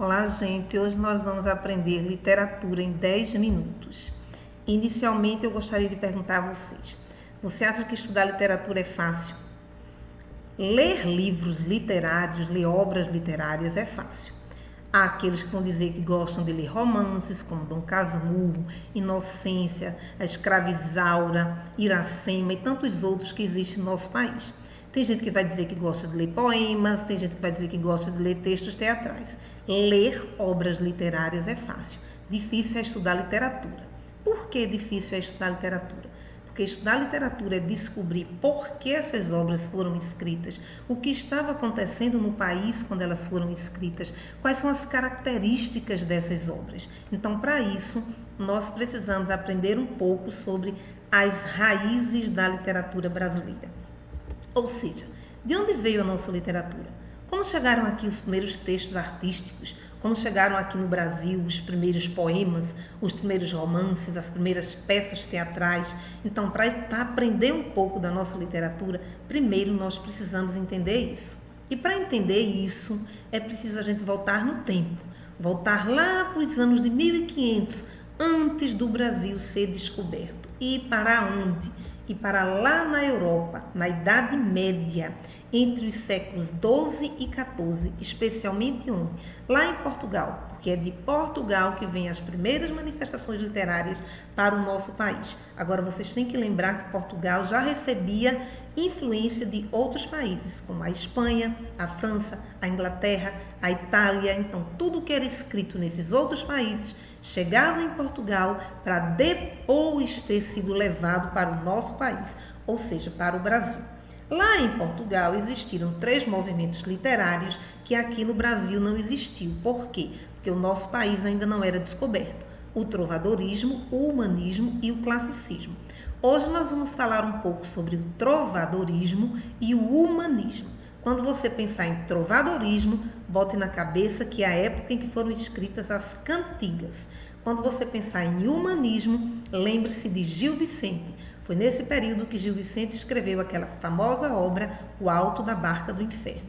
Olá, gente. Hoje nós vamos aprender literatura em 10 minutos. Inicialmente, eu gostaria de perguntar a vocês: você acha que estudar literatura é fácil? Ler livros literários, ler obras literárias é fácil. Há aqueles que vão dizer que gostam de ler romances, como Dom Casmurro, Inocência, A Escravizaura, Iracema e tantos outros que existem no nosso país. Tem gente que vai dizer que gosta de ler poemas, tem gente que vai dizer que gosta de ler textos teatrais. Ler obras literárias é fácil. Difícil é estudar literatura. Por que difícil é estudar literatura? Porque estudar literatura é descobrir por que essas obras foram escritas, o que estava acontecendo no país quando elas foram escritas, quais são as características dessas obras. Então, para isso, nós precisamos aprender um pouco sobre as raízes da literatura brasileira. Ou seja, de onde veio a nossa literatura? Como chegaram aqui os primeiros textos artísticos? Como chegaram aqui no Brasil os primeiros poemas, os primeiros romances, as primeiras peças teatrais? Então, para aprender um pouco da nossa literatura, primeiro nós precisamos entender isso. E para entender isso, é preciso a gente voltar no tempo. Voltar lá para os anos de 1500, antes do Brasil ser descoberto. E para onde? E para lá na Europa, na Idade Média, entre os séculos 12 e 14, especialmente onde? Lá em Portugal, porque é de Portugal que vêm as primeiras manifestações literárias para o nosso país. Agora, vocês têm que lembrar que Portugal já recebia influência de outros países, como a Espanha, a França, a Inglaterra, a Itália. Então, tudo que era escrito nesses outros países chegava em Portugal para depois ter sido levado para o nosso país, ou seja, para o Brasil. Lá em Portugal existiram 3 movimentos literários que aqui no Brasil não existiu. Por quê? Porque o nosso país ainda não era descoberto. O trovadorismo, o humanismo e o classicismo. Hoje nós vamos falar um pouco sobre o trovadorismo e o humanismo. Quando você pensar em trovadorismo, bote na cabeça que é a época em que foram escritas as cantigas. Quando você pensar em humanismo, lembre-se de Gil Vicente. Foi nesse período que Gil Vicente escreveu aquela famosa obra, O Alto da Barca do Inferno.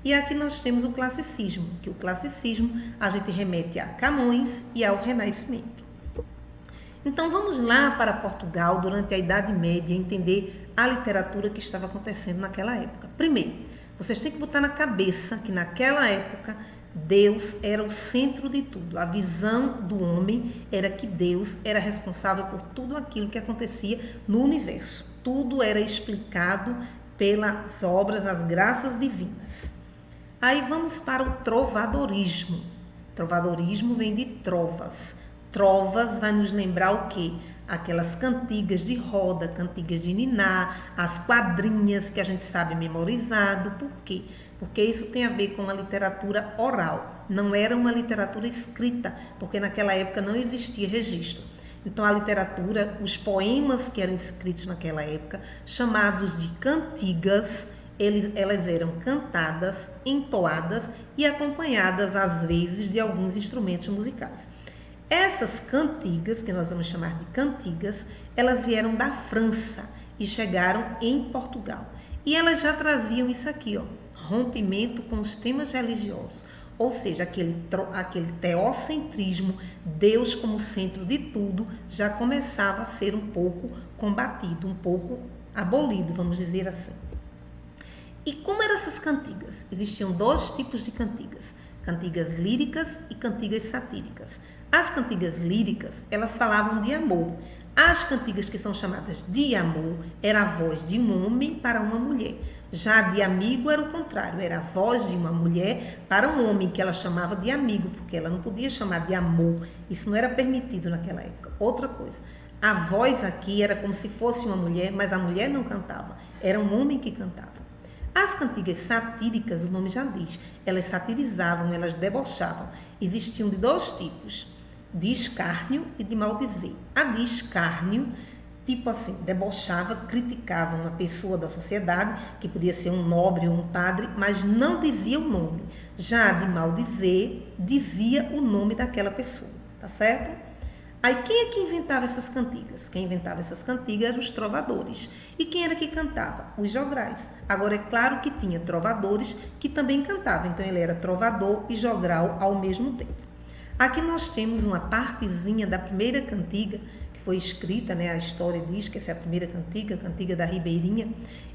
E aqui nós temos o classicismo, que o classicismo a gente remete a Camões e ao Renascimento. Então vamos lá para Portugal durante a Idade Média entender a literatura que estava acontecendo naquela época. Primeiro, vocês têm que botar na cabeça que naquela época Deus era o centro de tudo. A visão do homem era que Deus era responsável por tudo aquilo que acontecia no universo. Tudo era explicado pelas obras, as graças divinas. Aí vamos para o trovadorismo. Trovadorismo vem de trovas. Trovas vai nos lembrar o quê? Aquelas cantigas de roda, cantigas de niná, as quadrinhas que a gente sabe memorizado. Por quê? Porque isso tem a ver com a literatura oral. Não era uma literatura escrita, porque naquela época não existia registro. Então a literatura, os poemas que eram escritos naquela época, chamados de cantigas, elas eram cantadas, entoadas e acompanhadas às vezes de alguns instrumentos musicais. Essas cantigas, que nós vamos chamar de cantigas, elas vieram da França e chegaram em Portugal. E elas já traziam isso aqui, ó, rompimento com os temas religiosos, ou seja, aquele teocentrismo, Deus como centro de tudo, já começava a ser um pouco combatido, um pouco abolido, vamos dizer assim. E como eram essas cantigas? Existiam 2 tipos de cantigas, cantigas líricas e cantigas satíricas. As cantigas líricas, elas falavam de amor. As cantigas que são chamadas de amor, era a voz de um homem para uma mulher. Já de amigo era o contrário, era a voz de uma mulher para um homem, que ela chamava de amigo, porque ela não podia chamar de amor. Isso não era permitido naquela época. Outra coisa, a voz aqui era como se fosse uma mulher, mas a mulher não cantava, era um homem que cantava. As cantigas satíricas, o nome já diz, elas satirizavam, elas debochavam. Existiam de 2 tipos, de escárnio e de maldizer. A de escárnio, tipo assim, debochava, criticava uma pessoa da sociedade, que podia ser um nobre ou um padre, mas não dizia o nome. Já a de maldizer, dizia o nome daquela pessoa, tá certo? Aí quem é que inventava essas cantigas? Quem inventava essas cantigas eram os trovadores. E quem era que cantava? Os jograis. Agora é claro que tinha trovadores que também cantavam, então ele era trovador e jogral ao mesmo tempo. Aqui nós temos uma partezinha da primeira cantiga, que foi escrita, né? A história diz que essa é a primeira cantiga, a cantiga da Ribeirinha.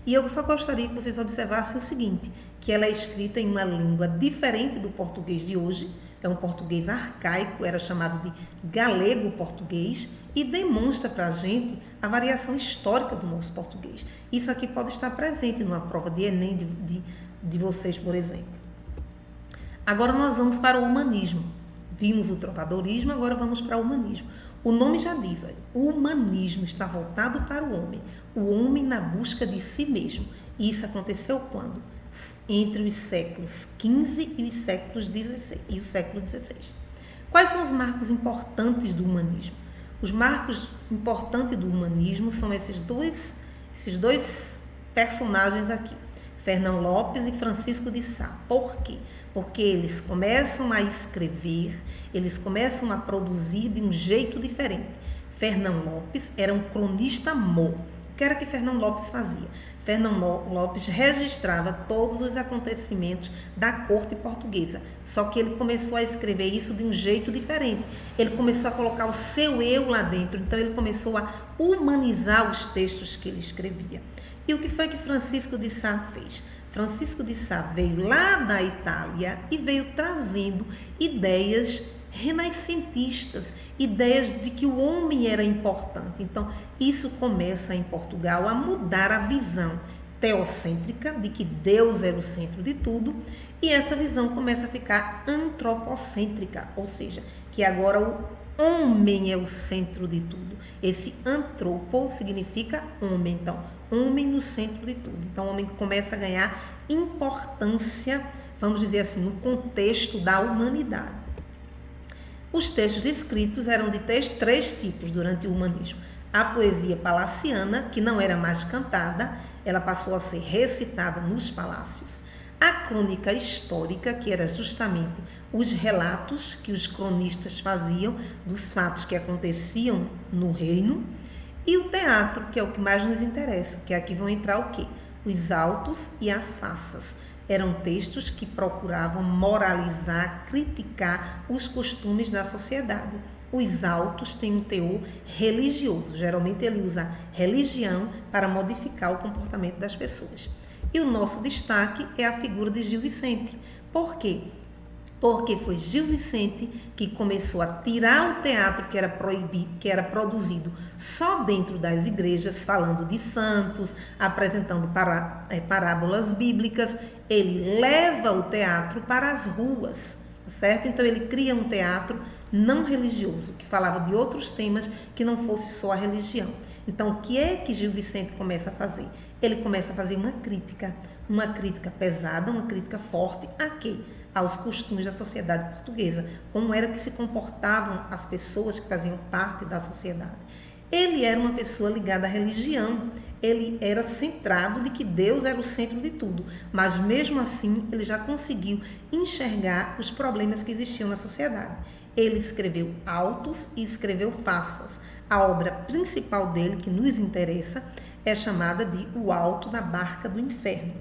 E eu só gostaria que vocês observassem o seguinte, que ela é escrita em uma língua diferente do português de hoje, é um português arcaico, era chamado de galego-português, e demonstra para a gente a variação histórica do nosso português. Isso aqui pode estar presente numa prova de Enem de vocês, por exemplo. Agora nós vamos para o humanismo. Vimos o trovadorismo, agora vamos para o humanismo. O nome já diz, olha, o humanismo está voltado para o homem na busca de si mesmo. E isso aconteceu quando? Entre os séculos XV e os séculos XVI e o século XVI. Quais são os marcos importantes do humanismo? Os marcos importantes do humanismo são esses dois personagens aqui, Fernão Lopes e Francisco de Sá. Por quê? Porque eles começam a escrever, eles começam a produzir de um jeito diferente. Fernão Lopes era um cronista mor. O que era que Fernão Lopes fazia? Fernão Lopes registrava todos os acontecimentos da corte portuguesa, só que ele começou a escrever isso de um jeito diferente. Ele começou a colocar o seu eu lá dentro, então ele começou a humanizar os textos que ele escrevia. E o que foi que Francisco de Sá fez? Francisco de Sá veio lá da Itália e veio trazendo ideias renascentistas, ideias de que o homem era importante. Então, isso começa em Portugal a mudar a visão teocêntrica de que Deus era o centro de tudo, e essa visão começa a ficar antropocêntrica, ou seja, que agora o homem é o centro de tudo. Esse antropo significa homem, então, homem no centro de tudo. Então, o homem começa a ganhar importância, vamos dizer assim, no contexto da humanidade. Os textos escritos eram de três tipos durante o humanismo. A poesia palaciana, que não era mais cantada, ela passou a ser recitada nos palácios. A crônica histórica, que era justamente os relatos que os cronistas faziam dos fatos que aconteciam no reino. E o teatro, que é o que mais nos interessa, que aqui vão entrar o quê? Os autos e as faças. Eram textos que procuravam moralizar, criticar os costumes da sociedade. Os autos têm um teor religioso. Geralmente ele usa religião para modificar o comportamento das pessoas. E o nosso destaque é a figura de Gil Vicente. Por quê? Porque foi Gil Vicente que começou a tirar o teatro que era proibido, que era produzido só dentro das igrejas, falando de santos, apresentando parábolas bíblicas. Ele leva o teatro para as ruas, certo? Então ele cria um teatro não religioso, que falava de outros temas que não fosse só a religião. Então o que é que Gil Vicente começa a fazer? Ele começa a fazer uma crítica pesada, uma crítica forte a quê? Aos costumes da sociedade portuguesa, como era que se comportavam as pessoas que faziam parte da sociedade. Ele era uma pessoa ligada à religião, ele era centrado de que Deus era o centro de tudo, mas mesmo assim ele já conseguiu enxergar os problemas que existiam na sociedade. Ele escreveu autos e escreveu faças. A obra principal dele, que nos interessa, é chamada de O Alto da Barca do Inferno.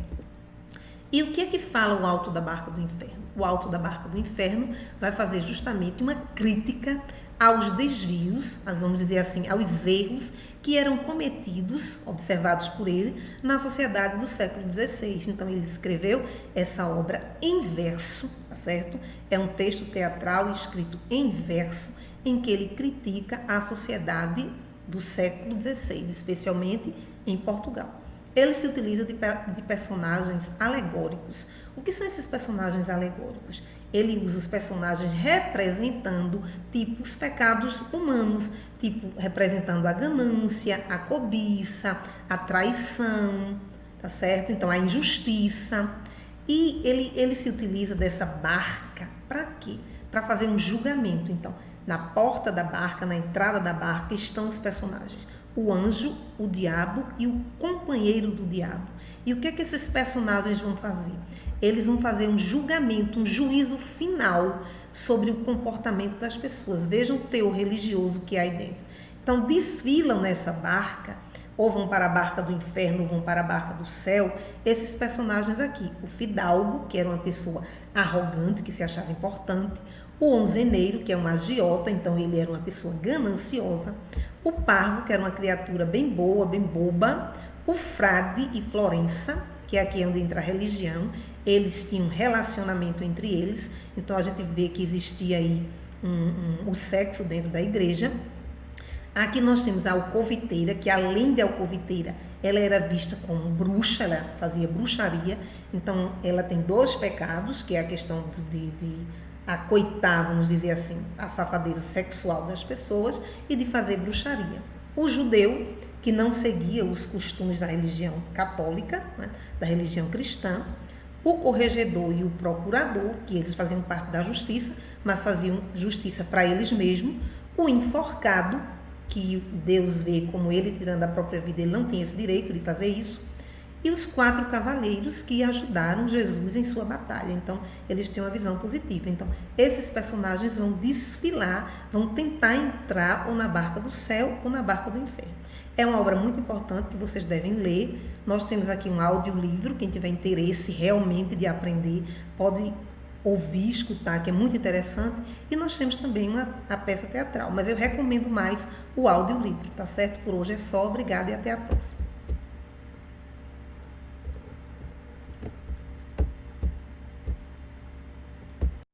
E o que é que fala o Alto da Barca do Inferno? O Alto da Barca do Inferno vai fazer justamente uma crítica aos desvios, vamos dizer assim, aos erros que eram cometidos, observados por ele, na sociedade do século XVI. Então, ele escreveu essa obra em verso, tá certo? É um texto teatral escrito em verso, em que ele critica a sociedade do século XVI, especialmente em Portugal. Ele se utiliza de personagens alegóricos. O que são esses personagens alegóricos? Ele usa os personagens representando os pecados humanos, representando a ganância, a cobiça, a traição, tá certo? Então, a injustiça. E ele se utiliza dessa barca para quê? Para fazer um julgamento. Então, na porta da barca, na entrada da barca, estão os personagens. O anjo, o diabo e o companheiro do diabo. E o que é que esses personagens vão fazer? Eles vão fazer um julgamento, um juízo final sobre o comportamento das pessoas. Vejam o teor religioso que há aí dentro. Então, desfilam nessa barca, ou vão para a barca do inferno, ou vão para a barca do céu, esses personagens aqui. O fidalgo, que era uma pessoa arrogante, que se achava importante. O onzeneiro, que é um agiota, então ele era uma pessoa gananciosa. O parvo, que era uma criatura bem boa, bem boba. O frade e Florença, que é aqui onde entra a religião, eles tinham um relacionamento entre eles, então a gente vê que existia aí o sexo dentro da igreja. Aqui nós temos a alcoviteira, que além de alcoviteira, ela era vista como bruxa, ela fazia bruxaria, então ela tem 2 pecados, que é a questão de acoitar, vamos dizer assim, a safadeza sexual das pessoas e de fazer bruxaria. O judeu, que não seguia os costumes da religião católica, né, da religião cristã. O corregedor e o procurador, que eles faziam parte da justiça, mas faziam justiça para eles mesmos. O enforcado, que Deus vê como ele tirando a própria vida, ele não tinha esse direito de fazer isso. E os 4 cavaleiros que ajudaram Jesus em sua batalha. Então, eles têm uma visão positiva. Então, esses personagens vão desfilar, vão tentar entrar ou na barca do céu ou na barca do inferno. É uma obra muito importante que vocês devem ler. Nós temos aqui um audiolivro, quem tiver interesse realmente de aprender, pode ouvir, escutar, que é muito interessante. E nós temos também a peça teatral, mas eu recomendo mais o audiolivro, tá certo? Por hoje é só, obrigada e até a próxima.